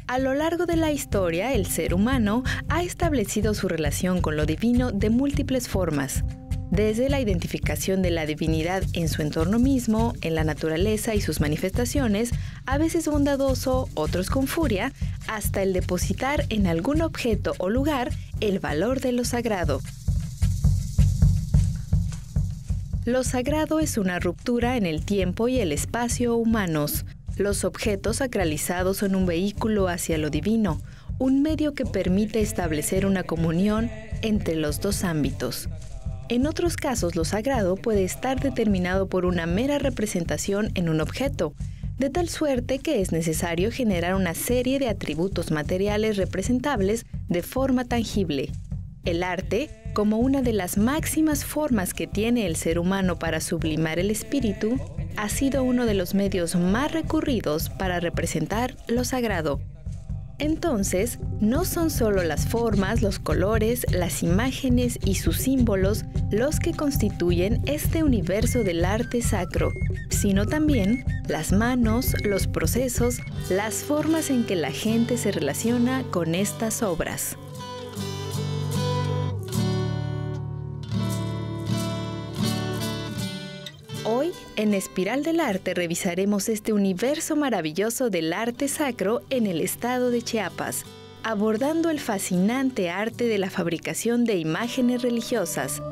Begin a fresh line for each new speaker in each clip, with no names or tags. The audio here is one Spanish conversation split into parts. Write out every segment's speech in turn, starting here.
A lo largo de la historia, el ser humano ha establecido su relación con lo divino de múltiples formas, desde la identificación de la divinidad en su entorno mismo, en la naturaleza y sus manifestaciones, a veces bondadoso, otros con furia, hasta el depositar en algún objeto o lugar el valor de lo sagrado. Lo sagrado es una ruptura en el tiempo y el espacio humanos. Los objetos sacralizados son un vehículo hacia lo divino, un medio que permite establecer una comunión entre los dos ámbitos. En otros casos, lo sagrado puede estar determinado por una mera representación en un objeto, de tal suerte que es necesario generar una serie de atributos materiales representables de forma tangible. El arte, como una de las máximas formas que tiene el ser humano para sublimar el espíritu, ha sido uno de los medios más recurridos para representar lo sagrado. Entonces, no son solo las formas, los colores, las imágenes y sus símbolos los que constituyen este universo del arte sacro, sino también las manos, los procesos, las formas en que la gente se relaciona con estas obras. Hoy, en Espiral del Arte, revisaremos este universo maravilloso del arte sacro en el estado de Chiapas, abordando el fascinante arte de la fabricación de imágenes religiosas.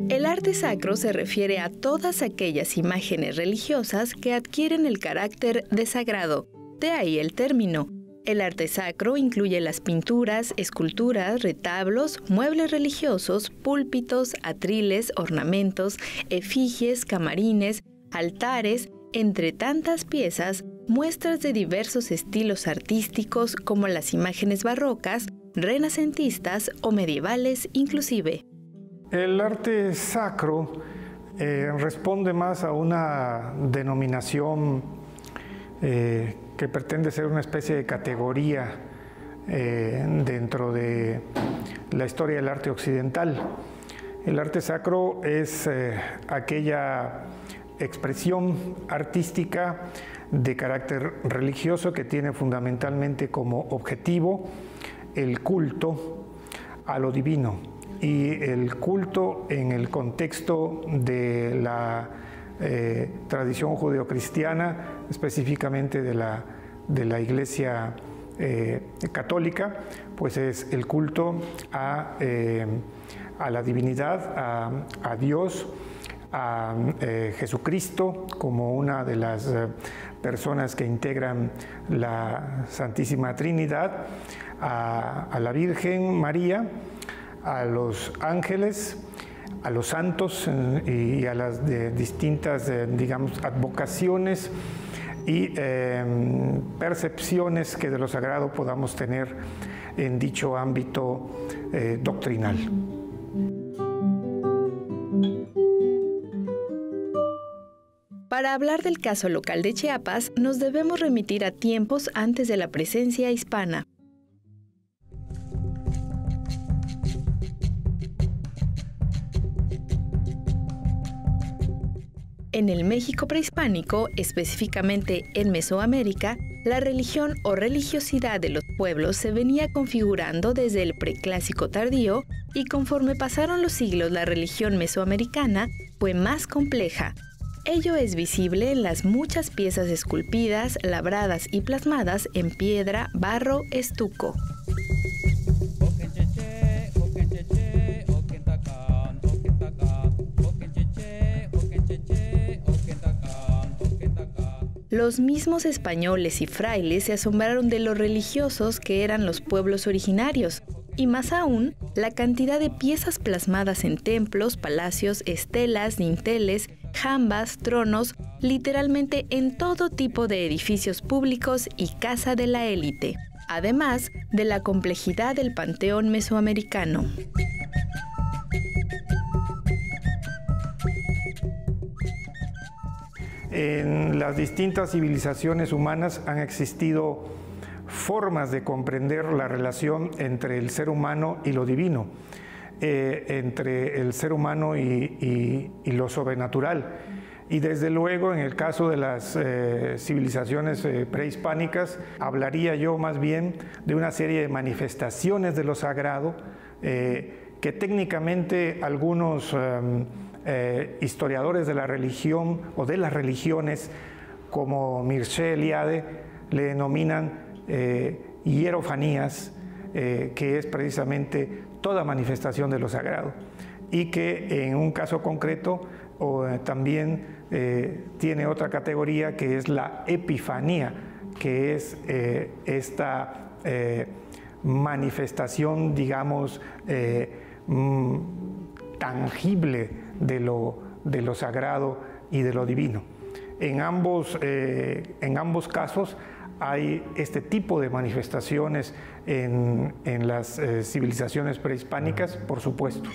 El arte sacro se refiere a todas aquellas imágenes religiosas que adquieren el carácter de sagrado, de ahí el término. El arte sacro incluye las pinturas, esculturas, retablos, muebles religiosos, púlpitos, atriles, ornamentos, efigies, camarines, altares, entre tantas piezas, muestras de diversos estilos artísticos como las imágenes barrocas, renacentistas o medievales inclusive.
El arte sacro responde más a una denominación que pretende ser una especie de categoría dentro de la historia del arte occidental. El arte sacro es aquella expresión artística de carácter religioso que tiene fundamentalmente como objetivo el culto a lo divino. Y el culto en el contexto de la tradición judeocristiana, específicamente de la Iglesia católica, pues es el culto a la divinidad, a Dios, a Jesucristo como una de las personas que integran la Santísima Trinidad, a la Virgen María, a los ángeles, a los santos y a las distintas, digamos, advocaciones y percepciones que de lo sagrado podamos tener en dicho ámbito doctrinal.
Para hablar del caso local de Chiapas, nos debemos remitir a tiempos antes de la presencia hispana. En el México prehispánico, específicamente en Mesoamérica, la religión o religiosidad de los pueblos se venía configurando desde el preclásico tardío y conforme pasaron los siglos la religión mesoamericana fue más compleja. Ello es visible en las muchas piezas esculpidas, labradas y plasmadas en piedra, barro, estuco. Los mismos españoles y frailes se asombraron de lo religiosos que eran los pueblos originarios, y más aún, la cantidad de piezas plasmadas en templos, palacios, estelas, dinteles, jambas, tronos, literalmente en todo tipo de edificios públicos y casa de la élite, además de la complejidad del panteón mesoamericano.
En las distintas civilizaciones humanas han existido formas de comprender la relación entre el ser humano y lo divino, entre el ser humano y lo sobrenatural. Y desde luego, en el caso de las civilizaciones prehispánicas, hablaría yo más bien de una serie de manifestaciones de lo sagrado que técnicamente algunos historiadores de la religión o de las religiones, como Mircea Eliade, le denominan hierofanías, que es precisamente toda manifestación de lo sagrado, y que en un caso concreto también tiene otra categoría, que es la epifanía, que es esta manifestación, digamos, tangible de lo sagrado y de lo divino. En ambos casos hay este tipo de manifestaciones en las civilizaciones prehispánicas, por supuesto.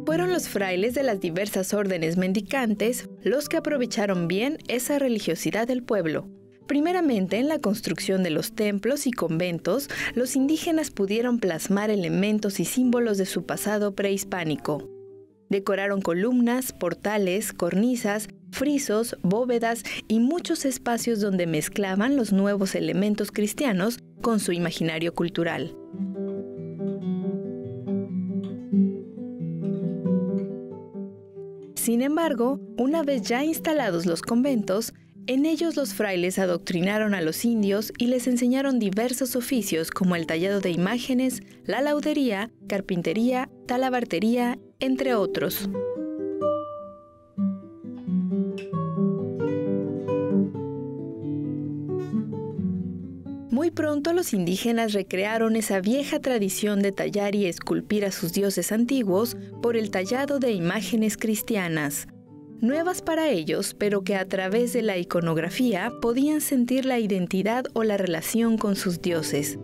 Fueron los frailes de las diversas órdenes mendicantes los que aprovecharon bien esa religiosidad del pueblo. Primeramente, en la construcción de los templos y conventos, los indígenas pudieron plasmar elementos y símbolos de su pasado prehispánico. Decoraron columnas, portales, cornisas, frisos, bóvedas y muchos espacios donde mezclaban los nuevos elementos cristianos con su imaginario cultural. Sin embargo, una vez ya instalados los conventos, en ellos los frailes adoctrinaron a los indios y les enseñaron diversos oficios como el tallado de imágenes, la laudería, carpintería, talabartería, entre otros. Muy pronto los indígenas recrearon esa vieja tradición de tallar y esculpir a sus dioses antiguos por el tallado de imágenes cristianas. Nuevas para ellos, pero que a través de la iconografía podían sentir la identidad o la relación con sus dioses.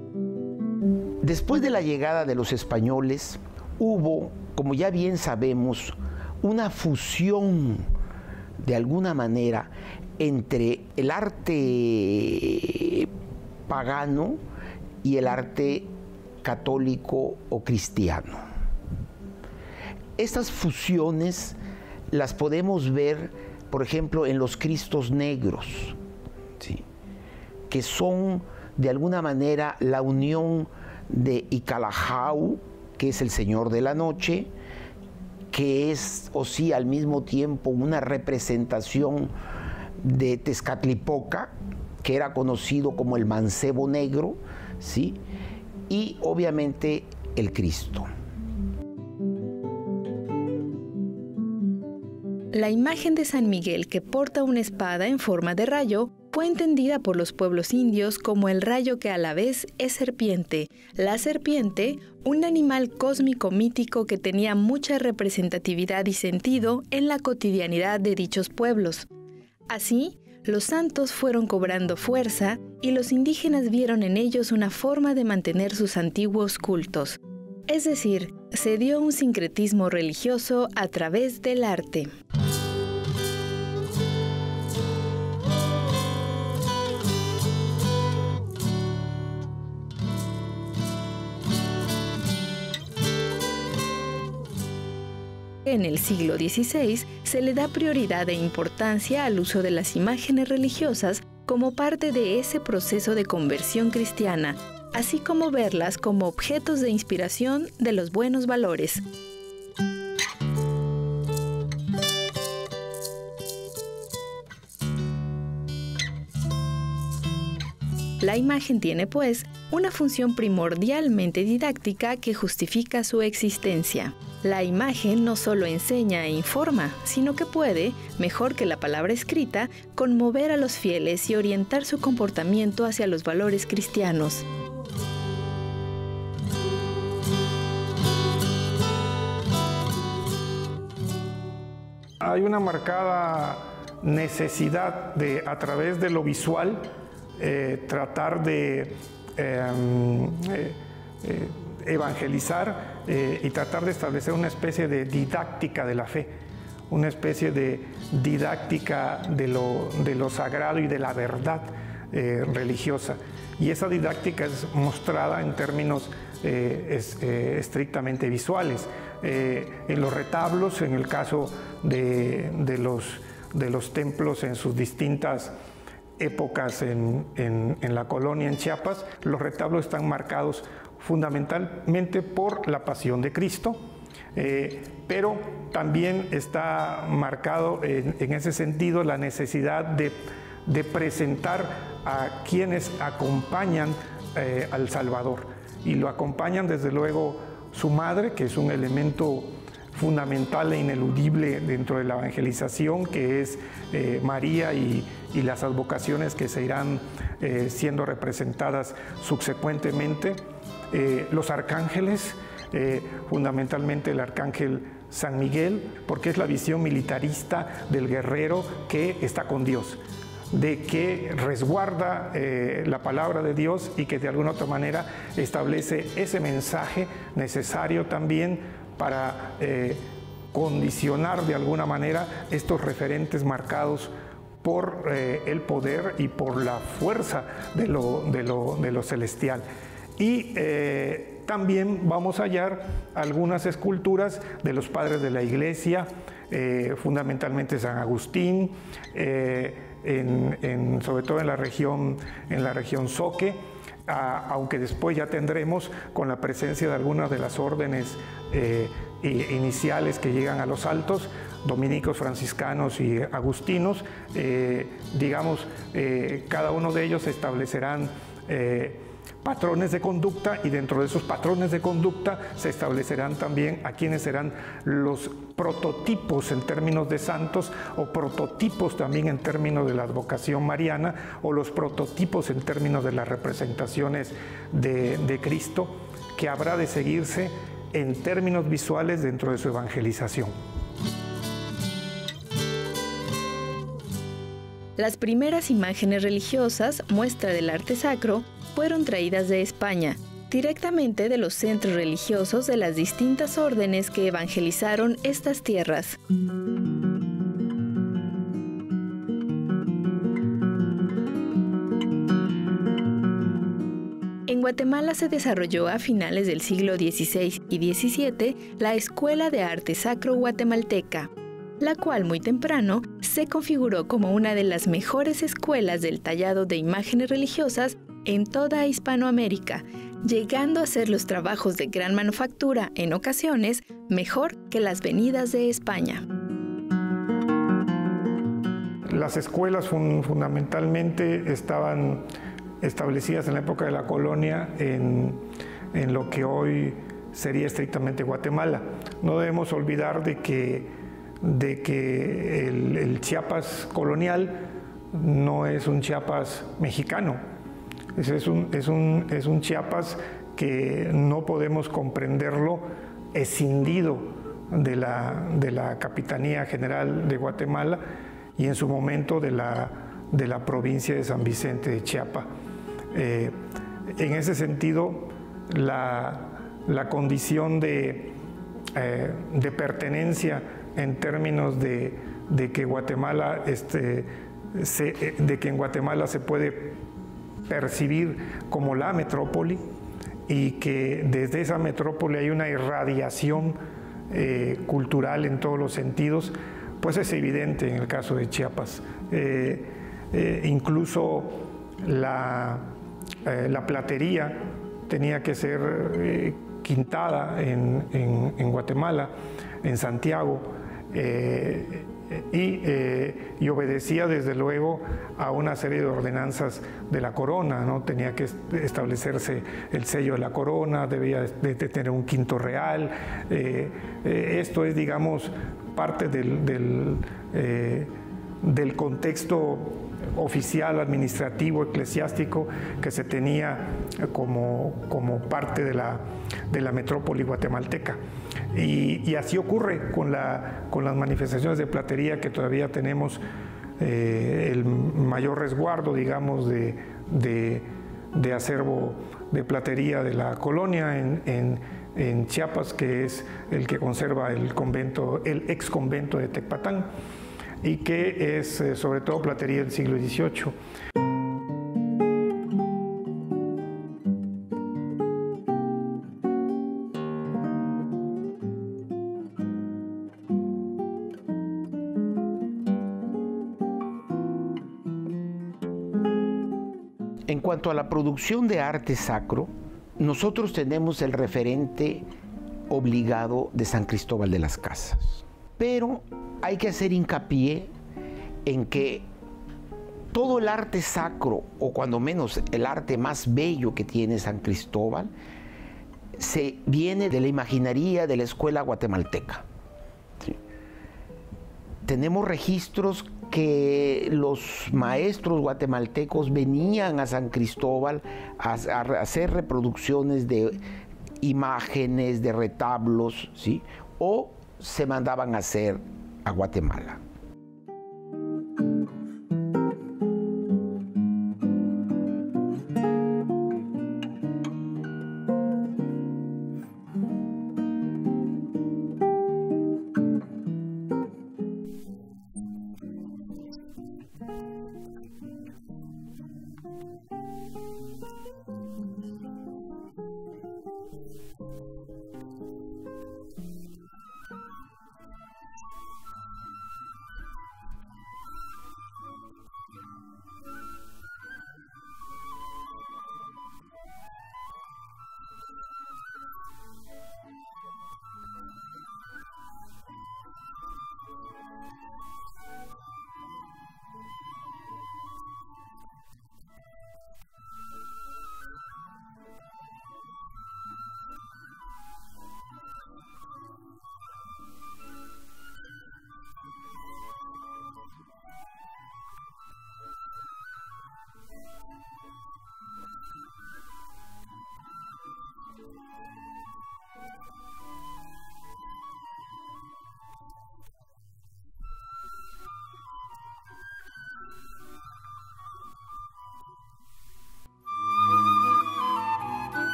Después de la llegada de los españoles, hubo, como ya bien sabemos, una fusión de alguna manera entre el arte pagano y el arte católico o cristiano. Estas fusiones las podemos ver, por ejemplo, en los Cristos negros, ¿sí?, que son de alguna manera la unión de Icalajau, que es el Señor de la Noche, que es, o sí, al mismo tiempo una representación de Tezcatlipoca, que era conocido como el Mancebo Negro, ¿sí?, y obviamente el Cristo.
La imagen de San Miguel, que porta una espada en forma de rayo, fue entendida por los pueblos indios como el rayo que a la vez es serpiente. La serpiente, un animal cósmico mítico que tenía mucha representatividad y sentido en la cotidianidad de dichos pueblos. Así, los santos fueron cobrando fuerza y los indígenas vieron en ellos una forma de mantener sus antiguos cultos. Es decir, se dio un sincretismo religioso a través del arte. En el siglo XVI se le da prioridad e importancia al uso de las imágenes religiosas como parte de ese proceso de conversión cristiana, así como verlas como objetos de inspiración de los buenos valores. La imagen tiene, pues, una función primordialmente didáctica que justifica su existencia. La imagen no solo enseña e informa, sino que puede, mejor que la palabra escrita, conmover a los fieles y orientar su comportamiento hacia los valores cristianos.
Hay una marcada necesidad de, a través de lo visual, tratar de evangelizar y tratar de establecer una especie de didáctica de la fe, una especie de didáctica de lo sagrado y de la verdad religiosa. Y esa didáctica es mostrada en términos estrictamente visuales. En los retablos, en el caso de los templos en sus distintas épocas en la colonia, en Chiapas, los retablos están marcados fundamentalmente por la pasión de Cristo, pero también está marcado en ese sentido la necesidad de presentar a quienes acompañan al Salvador, y lo acompañan desde luego su madre, que es un elemento fundamental e ineludible dentro de la evangelización, que es María, y las advocaciones que se irán siendo representadas subsecuentemente. Los arcángeles, fundamentalmente el arcángel San Miguel, porque es la visión militarista del guerrero que está con Dios, de que resguarda la palabra de Dios y que de alguna otra manera establece ese mensaje necesario también para condicionar de alguna manera estos referentes marcados por el poder y por la fuerza de lo celestial. Y también vamos a hallar algunas esculturas de los padres de la Iglesia, fundamentalmente San Agustín, sobre todo en la región Soque, aunque después ya tendremos, con la presencia de algunas de las órdenes iniciales que llegan a los altos, dominicos, franciscanos y agustinos, cada uno de ellos establecerán patrones de conducta, y dentro de esos patrones de conducta se establecerán también a quienes serán los prototipos en términos de santos, o prototipos también en términos de la advocación mariana, o los prototipos en términos de las representaciones de Cristo, que habrá de seguirse en términos visuales dentro de su evangelización.
Las primeras imágenes religiosas, muestra del arte sacro, fueron traídas de España, directamente de los centros religiosos de las distintas órdenes que evangelizaron estas tierras. En Guatemala se desarrolló a finales del siglo XVI y XVII la Escuela de Arte Sacro Guatemalteca, la cual muy temprano se configuró como una de las mejores escuelas del tallado de imágenes religiosas en toda Hispanoamérica, llegando a hacer los trabajos de gran manufactura, en ocasiones, mejor que las venidas de España.
Las escuelas fundamentalmente estaban establecidas en la época de la colonia en lo que hoy sería estrictamente Guatemala. No debemos olvidar de que el Chiapas colonial no es un Chiapas mexicano. Es un Chiapas que no podemos comprenderlo escindido de la Capitanía General de Guatemala y en su momento de la provincia de San Vicente de Chiapa. En ese sentido, la condición de pertenencia en términos de que en Guatemala se puede percibir como la metrópoli, y que desde esa metrópoli hay una irradiación cultural en todos los sentidos, pues es evidente en el caso de Chiapas. Incluso la platería tenía que ser quintada en Guatemala, en Santiago, y obedecía desde luego a una serie de ordenanzas de la corona, ¿no? Tenía que establecerse el sello de la corona, debía de tener un quinto real. Esto es, digamos, parte del contexto oficial, administrativo, eclesiástico que se tenía como parte de la metrópoli guatemalteca. Y así ocurre con las manifestaciones de platería, que todavía tenemos el mayor resguardo, digamos, de acervo de platería de la colonia en Chiapas, que es el que conserva el ex convento de Tecpatán, y que es sobre todo platería del siglo XVIII.
En cuanto a la producción de arte sacro, nosotros tenemos el referente obligado de San Cristóbal de las Casas. Pero hay que hacer hincapié en que todo el arte sacro, o cuando menos el arte más bello que tiene San Cristóbal, se viene de la imaginería de la escuela guatemalteca. ¿Sí? Tenemos registros que los maestros guatemaltecos venían a San Cristóbal a hacer reproducciones de imágenes, de retablos, ¿sí? O se mandaban a hacer a Guatemala.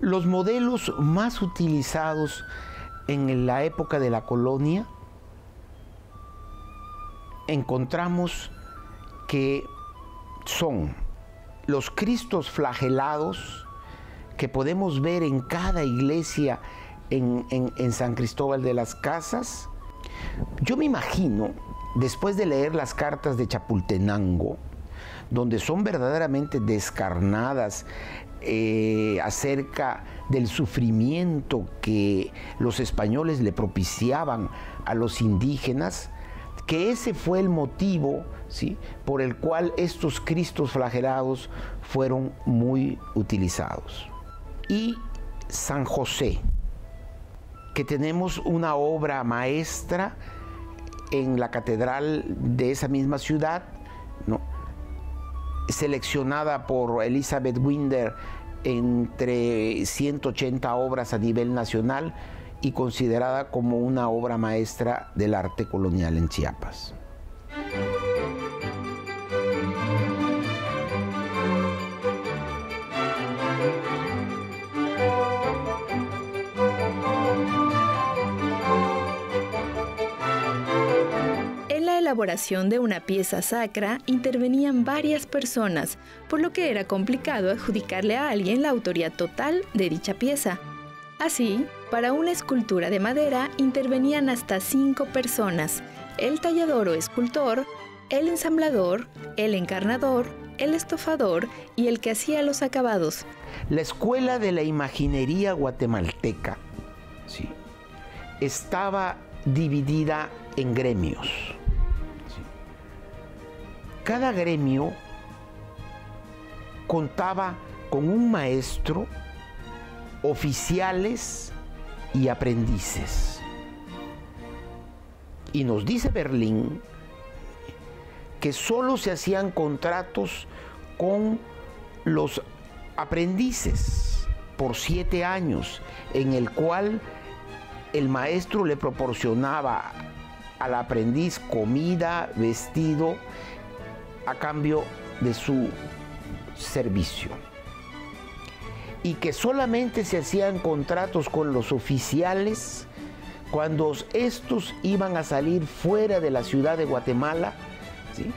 Los modelos más utilizados en la época de la colonia, encontramos que son los Cristos flagelados que podemos ver en cada iglesia en San Cristóbal de las Casas. Yo me imagino, después de leer las cartas de Chapultenango, donde son verdaderamente descarnadas acerca del sufrimiento que los españoles le propiciaban a los indígenas, que ese fue el motivo, ¿sí?, por el cual estos Cristos flagelados fueron muy utilizados. Y San José, que tenemos una obra maestra en la catedral de esa misma ciudad, ¿no?, seleccionada por Elizabeth Winder entre 180 obras a nivel nacional y considerada como una obra maestra del arte colonial en Chiapas.
Elaboración de una pieza sacra intervenían varias personas, por lo que era complicado adjudicarle a alguien la autoría total de dicha pieza. Así, Para una escultura de madera intervenían hasta 5 personas: el tallador o escultor, el ensamblador, el encarnador, el estofador y el que hacía los acabados.
La escuela de la imaginería guatemalteca, sí, estaba dividida en gremios. Sí. Cada gremio contaba con un maestro, oficiales y aprendices. Y nos dice Berlín que solo se hacían contratos con los aprendices por 7 años, en el cual el maestro le proporcionaba al aprendiz comida, vestido, a cambio de su servicio. Y que solamente se hacían contratos con los oficiales cuando estos iban a salir fuera de la ciudad de Guatemala, ¿sí?,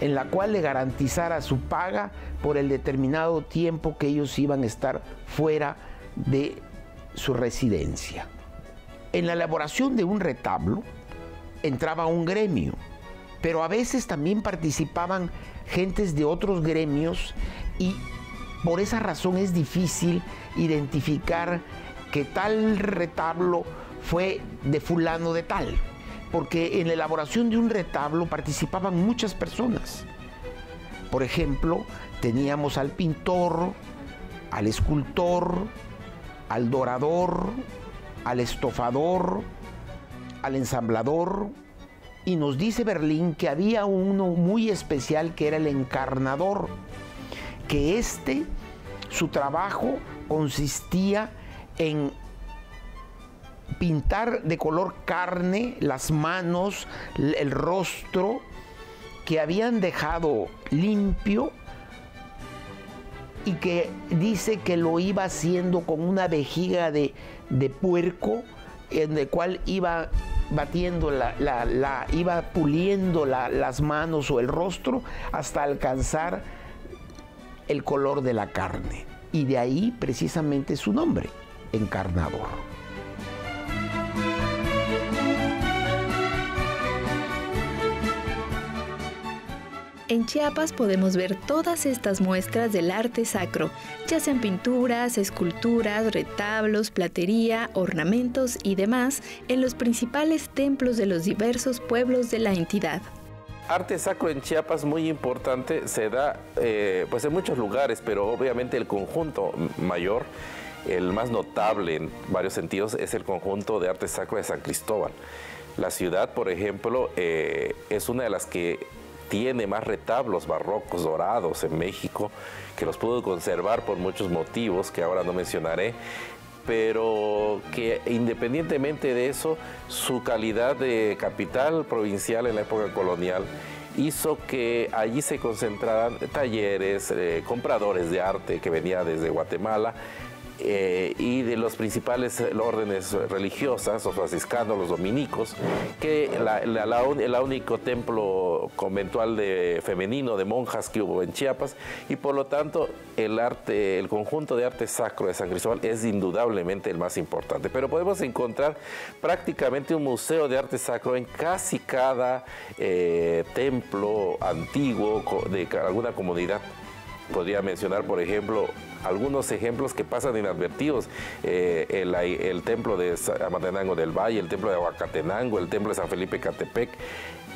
en la cual le garantizara su paga por el determinado tiempo que ellos iban a estar fuera de su residencia. En la elaboración de un retablo entraba un gremio, pero a veces también participaban gentes de otros gremios y por esa razón es difícil identificar que tal retablo fue de fulano de tal, porque en la elaboración de un retablo participaban muchas personas. Por ejemplo, teníamos al pintor, al escultor, al dorador, al estofador, al ensamblador, y nos dice Berlín que había uno muy especial que era el encarnador, que su trabajo consistía en pintar de color carne las manos, el rostro, que habían dejado limpio, y que dice que lo iba haciendo con una vejiga de puerco, en el cual iba batiendo, iba puliendo las manos o el rostro hasta alcanzar el color de la carne. Y de ahí precisamente su nombre, encarnador.
En Chiapas podemos ver todas estas muestras del arte sacro, ya sean pinturas, esculturas, retablos, platería, ornamentos y demás, en los principales templos de los diversos pueblos de la entidad.
Arte sacro en Chiapas muy importante, se da pues en muchos lugares, pero obviamente el conjunto mayor, el más notable en varios sentidos, es el conjunto de arte sacro de San Cristóbal. La ciudad, por ejemplo, es una de las que tiene más retablos barrocos dorados en México, que los pudo conservar por muchos motivos que ahora no mencionaré, pero que independientemente de eso, su calidad de capital provincial en la época colonial hizo que allí se concentraran talleres, compradores de arte que venía desde Guatemala, y de los principales órdenes religiosas, los franciscanos, los dominicos, que el único templo conventual femenino de monjas que hubo en Chiapas, y por lo tanto el conjunto de arte sacro de San Cristóbal es indudablemente el más importante. Pero podemos encontrar prácticamente un museo de arte sacro en casi cada templo antiguo de alguna comunidad. Podría mencionar, por ejemplo, algunos ejemplos que pasan inadvertidos: el templo de Amatenango del Valle, el templo de Aguacatenango, el templo de San Felipe Catepec.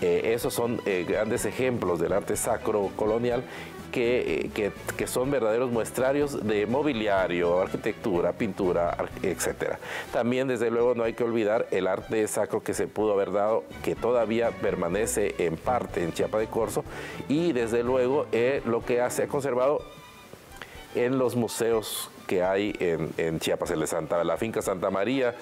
Esos son grandes ejemplos del arte sacro colonial que son verdaderos muestrarios de mobiliario, arquitectura, pintura, etc. También, desde luego, no hay que olvidar el arte sacro que se pudo haber dado, que todavía permanece en parte en Chiapa de Corzo, y desde luego lo que se ha conservado en los museos que hay en Chiapas, la finca Santa María,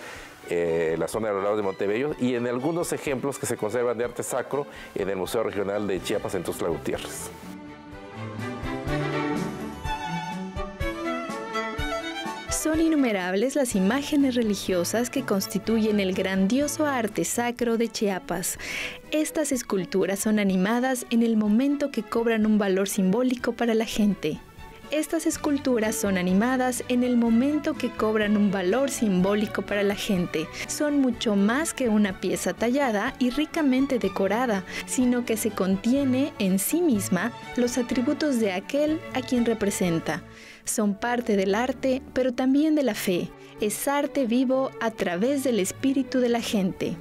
la zona de los lados de Montebello, y en algunos ejemplos que se conservan de arte sacro en el Museo Regional de Chiapas en Tuxtla Gutiérrez.
Son innumerables las imágenes religiosas que constituyen el grandioso arte sacro de Chiapas. Estas esculturas son animadas en el momento que cobran un valor simbólico para la gente. Estas esculturas son animadas en el momento que cobran un valor simbólico para la gente. Son mucho más que una pieza tallada y ricamente decorada, sino que se contiene en sí misma los atributos de aquel a quien representa. Son parte del arte, pero también de la fe. Es arte vivo a través del espíritu de la gente.